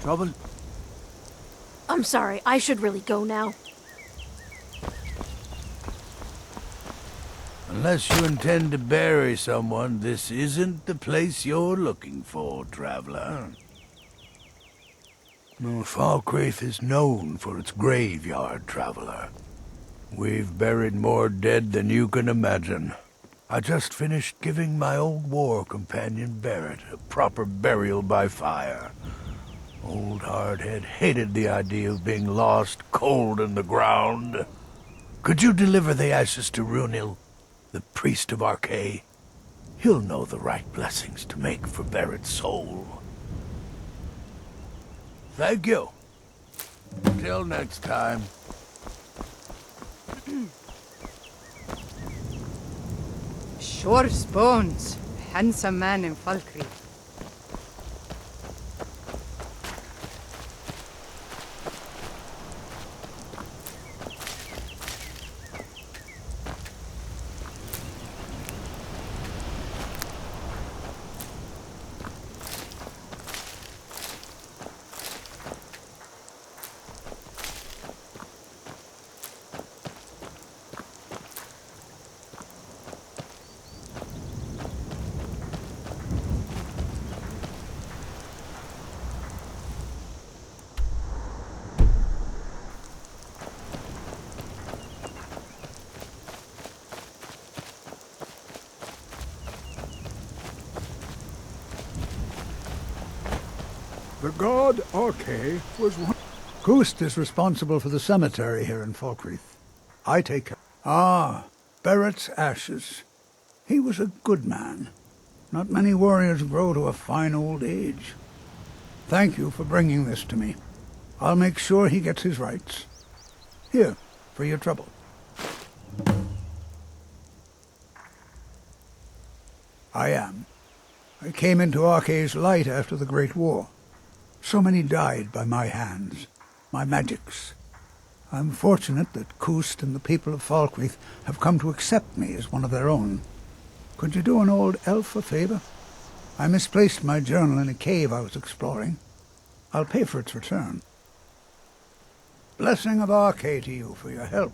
Trouble? I'm sorry, I should really go now. Unless you intend to bury someone, this isn't the place you're looking for, traveler. No, Falkreath is known for its graveyard, traveler. We've buried more dead than you can imagine. I just finished giving my old war companion Barrett a proper burial by fire. Old Hardhead hated the idea of being lost cold in the ground. Could you deliver the ashes to Runil, the priest of Arkay? He'll know the right blessings to make for Barrett's soul. Thank you. Till next time. Shor's bones. Handsome man in Falkreath. The god Arkay was one. Gust is responsible for the cemetery here in Falkreath. I take care. Ah, Barrett's ashes. He was a good man. Not many warriors grow to a fine old age. Thank you for bringing this to me. I'll make sure he gets his rights. Here, for your trouble. I am. I came into Arkay's light after the Great War. So many died by my hands, my magics. I'm fortunate that Gust and the people of Falkreath have come to accept me as one of their own. Could you do an old elf a favor? I misplaced my journal in a cave I was exploring. I'll pay for its return. Blessing of Arkay to you for your help.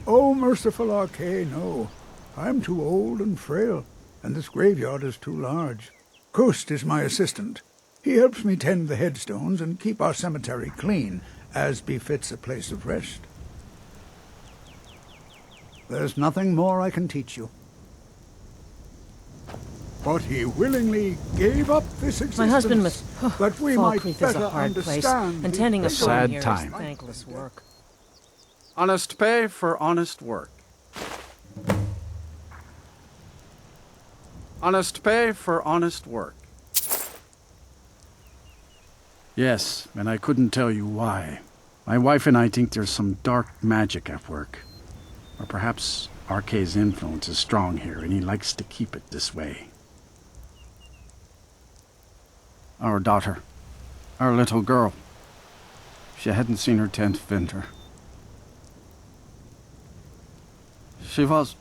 Oh, merciful Arkay, no. I'm too old and frail, and this graveyard is too large. Gust is my assistant. He helps me tend the headstones and keep our cemetery clean, as befits a place of rest. There's nothing more I can teach you. But he willingly gave up this existence. My husband must... that we might Falkreath is better a hard place, understand and tending a farm sad here time. is thankless work. Honest pay for honest work. Honest pay for honest work. Yes, and I couldn't tell you why. My wife and I think there's some dark magic at work. Or perhaps Arkay's influence is strong here, and he likes to keep it this way. Our daughter. Our little girl. She hadn't seen her 10th winter. She was...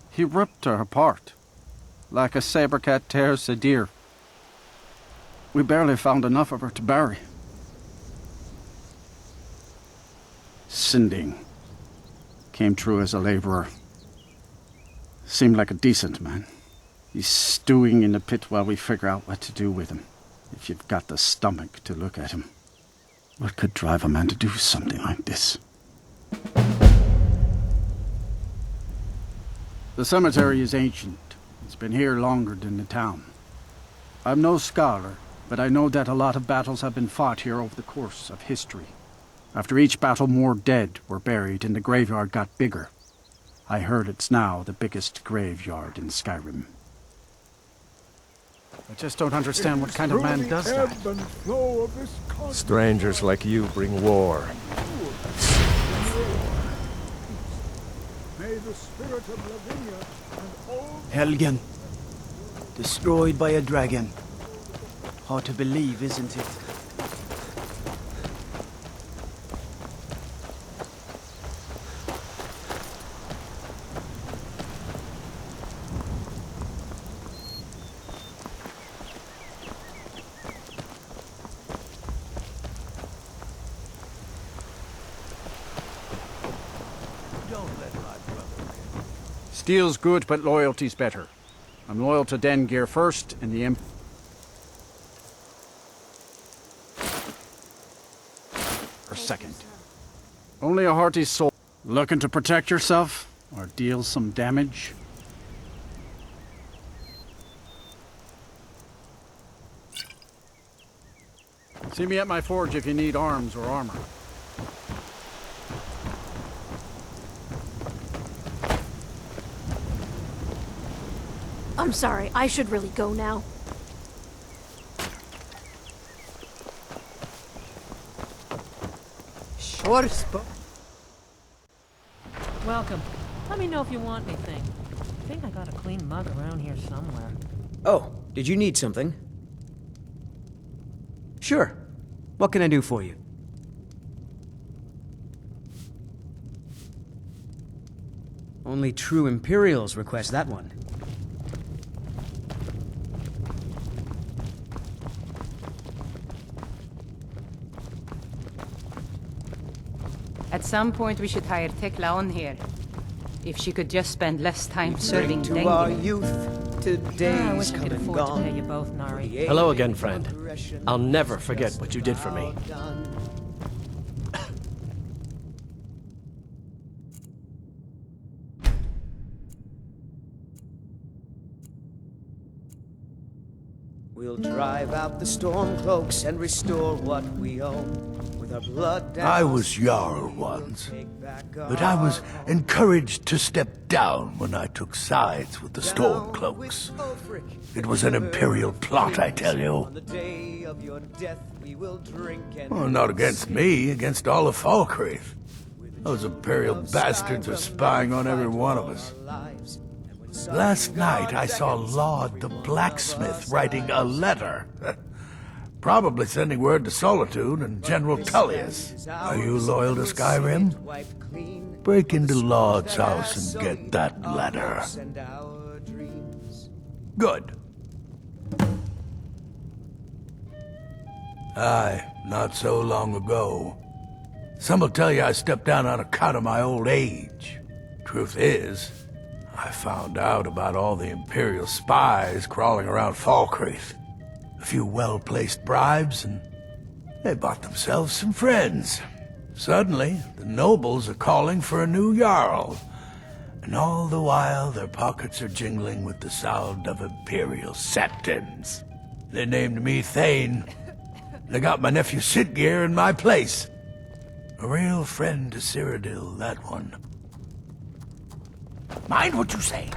He ripped her apart. Like a saber cat tears a deer. We barely found enough of her to bury. Sinding came through as a laborer. Seemed like a decent man. He's stewing in the pit while we figure out what to do with him. If you've got the stomach to look at him. What could drive a man to do something like this? The cemetery is ancient. It's been here longer than the town. I'm no scholar, but I know that a lot of battles have been fought here over the course of history. After each battle, more dead were buried and the graveyard got bigger. I heard it's now the biggest graveyard in Skyrim. I just don't understand what kind of man does that. Strangers like you bring war. May the spirit of Lavinia and all... Helgen. Destroyed by a dragon. Hard to believe, isn't it? Steel's good, but loyalty's better. I'm loyal to Dengeir first, and the Empire second. Only a hearty soul. Looking to protect yourself, or deal some damage? See me at my forge if you need arms or armor. I'm sorry, I should really go now. Sure spoke. Welcome. Let me know if you want anything. I think I got a clean mug around here somewhere. Oh, did you need something? Sure. What can I do for you? Only true Imperials request that one. At some point we should hire Tekla on here. If she could just spend less time serving To our Dengeir. youth, I today's wish I could come and afford to pay gone. you both, Nari. Hello again, friend. I'll never forget what you did for me. We'll drive out the storm cloaks and restore what we own. With our blood I was Jarl once, but I was encouraged to step down when I took sides with the Stormcloaks. It was an Imperial plot, I tell you. On the day of your death, we will drink and Well, not against me, against all of Falkreath. Those Imperial bastards are spying on every one of us. Last night I saw Laud the blacksmith writing a letter. Probably sending word to Solitude and General Tullius. Are you loyal to Skyrim? Break into Laud's house and get that letter. Good. Aye, not so long ago. Some will tell you I stepped down on account of my old age. Truth is, I found out about all the Imperial spies crawling around Falkreath. A few well-placed bribes, and they bought themselves some friends. Suddenly, the nobles are calling for a new Jarl. And all the while, their pockets are jingling with the sound of Imperial septons. They named me Thane. They got my nephew Sitgeir in my place. A real friend to Cyrodiil, that one. Mind what you say.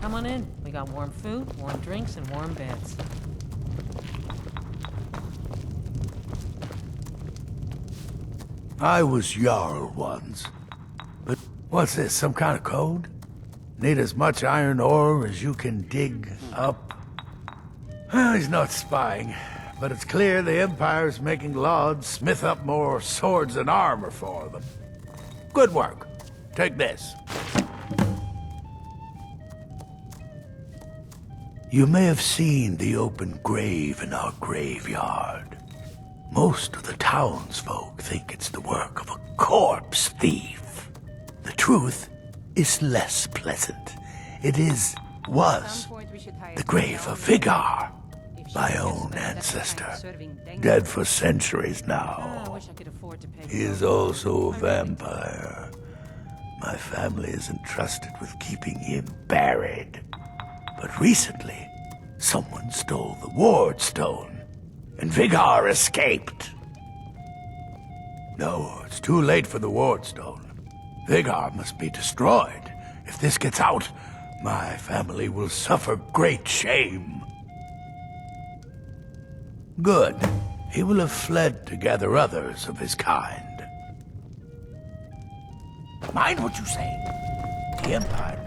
Come on in. We got warm food, warm drinks, and warm beds. I was Jarl once. But what's this, some kind of code? Need as much iron ore as you can dig up? Well, he's not spying, but it's clear the Empire's making Laud smith up more swords and armor for them. Good work. Take this. You may have seen the open grave in our graveyard. Most of the townsfolk think it's the work of a corpse thief. The truth is less pleasant. It is was the grave of Vigar, my own ancestor, dead for centuries now. He is also a vampire. My family is entrusted with keeping him buried. But recently, someone stole the ward stone, and Vigar escaped. No, it's too late for the ward stone. Vigar must be destroyed. If this gets out, my family will suffer great shame. Good. He will have fled to gather others of his kind. Mind what you say. The Empire.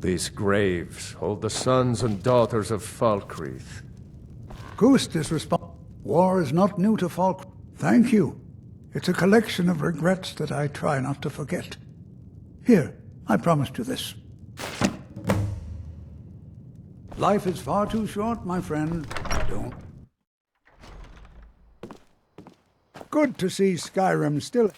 These graves hold the sons and daughters of Falkreath. Ghost is responsible. War is not new to Falkreath. Thank you. It's a collection of regrets that I try not to forget. Here, I promised you this. Life is far too short, my friend. Don't. Good to see Skyrim still...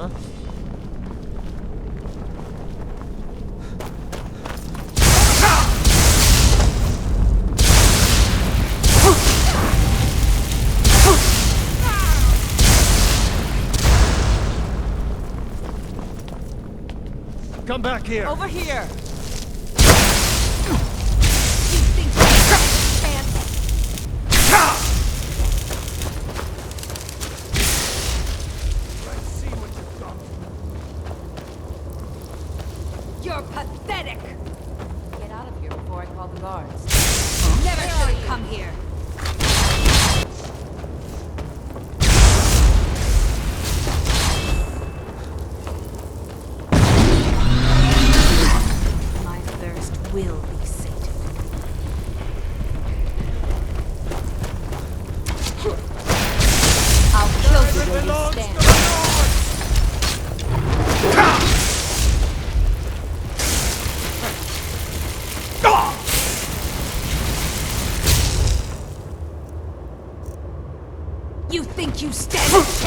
huh? Come back here! Over here! You're pathetic! Get out of here before I call the guards. Never should have come here. My thirst will be sated. I'll kill you where you stand. You think you stand a chance?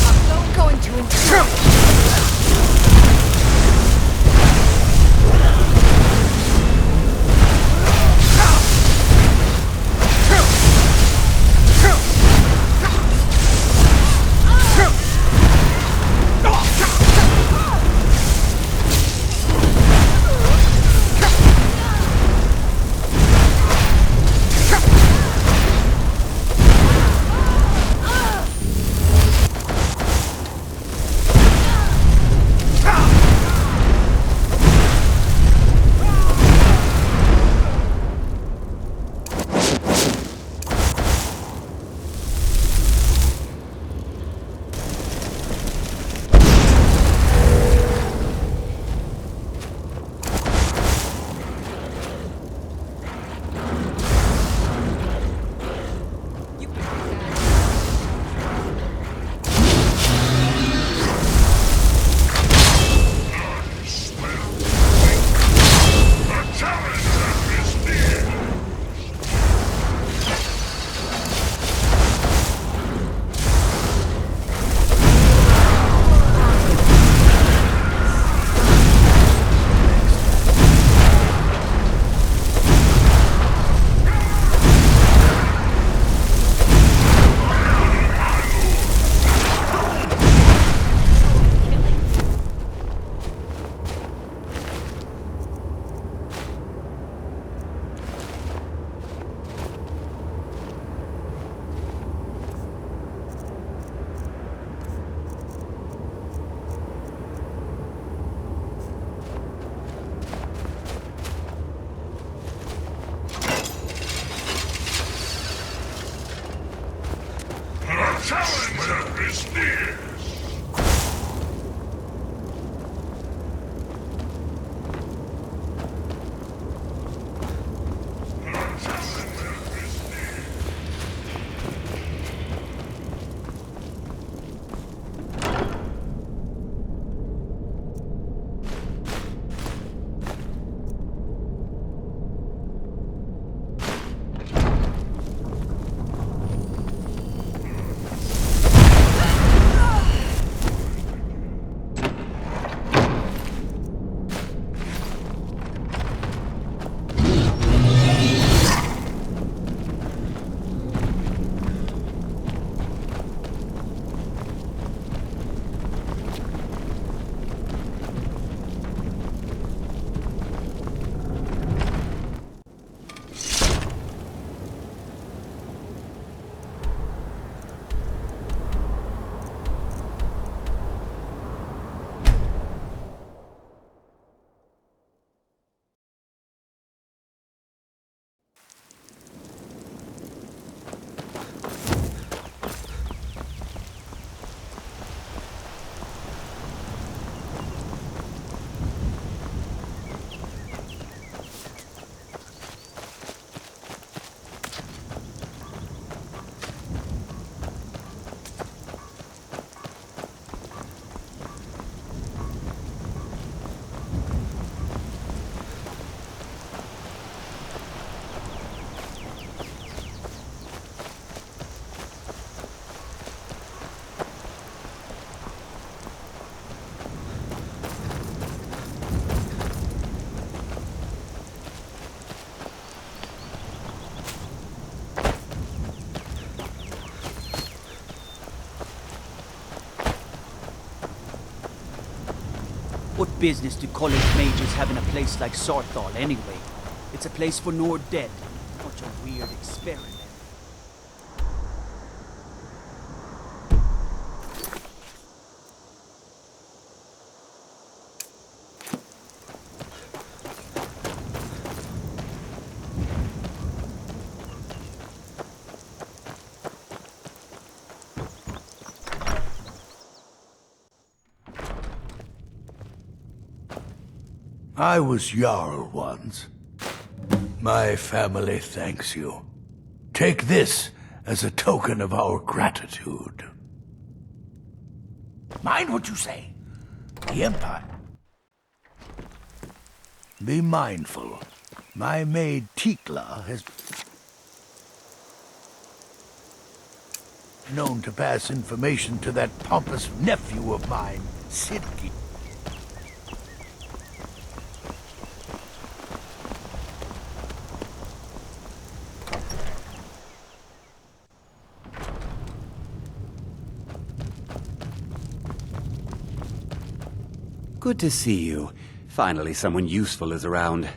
I'm going to enjoy. business do college majors have in a place like Sarthal anyway? It's a place for Nord dead. Such a weird experiment. I was Jarl once. My family thanks you. Take this as a token of our gratitude. Mind what you say. The Empire. Be mindful. My maid Tikla has known to pass information to that pompous nephew of mine, Sidki. Good to see you. Finally someone useful is around.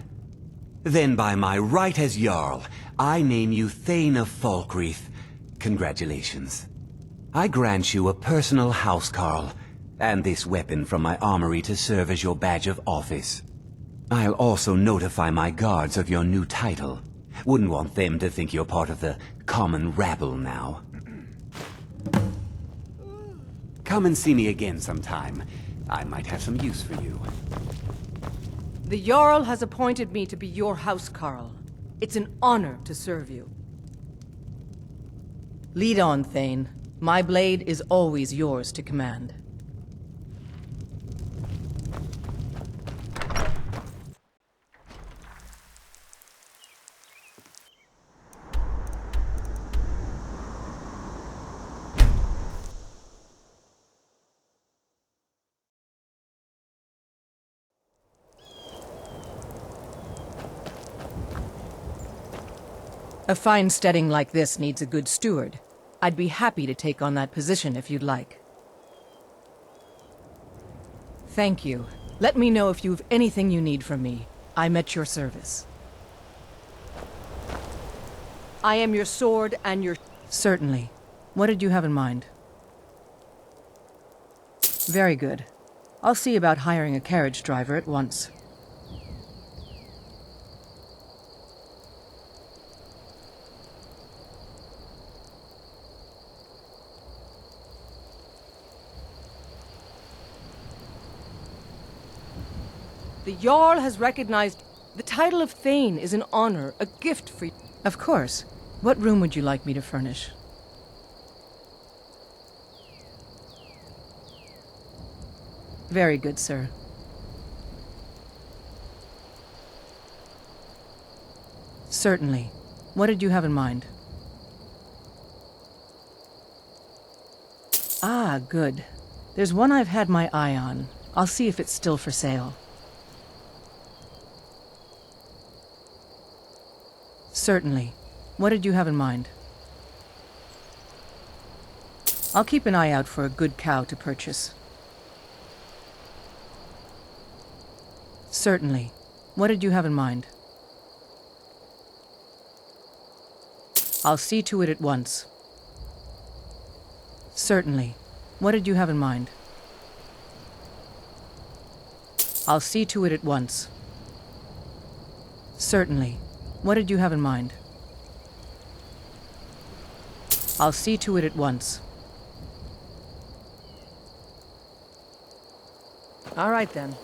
Then by my right as Jarl, I name you Thane of Falkreath. Congratulations. I grant you a personal housecarl, and this weapon from my armory to serve as your badge of office. I'll also notify my guards of your new title. Wouldn't want them to think you're part of the common rabble now. Come and see me again sometime. I might have some use for you. The Jarl has appointed me to be your housecarl. It's an honor to serve you. Lead on, Thane. My blade is always yours to command. A fine steading like this needs a good steward. I'd be happy to take on that position if you'd like. Thank you. Let me know if you've anything you need from me. I'm at your service. I am your sword and your... Certainly. What did you have in mind? Very good. I'll see about hiring a carriage driver at once. The Jarl has recognized the title of Thane is an honor, a gift for you. Of course. What room would you like me to furnish? Very good, sir. Certainly. What did you have in mind? Ah, good. There's one I've had my eye on. I'll see if it's still for sale. Certainly. What did you have in mind? I'll keep an eye out for a good cow to purchase. Certainly. What did you have in mind? I'll see to it at once. Certainly. What did you have in mind? I'll see to it at once. Certainly. What did you have in mind? I'll see to it at once. All right then.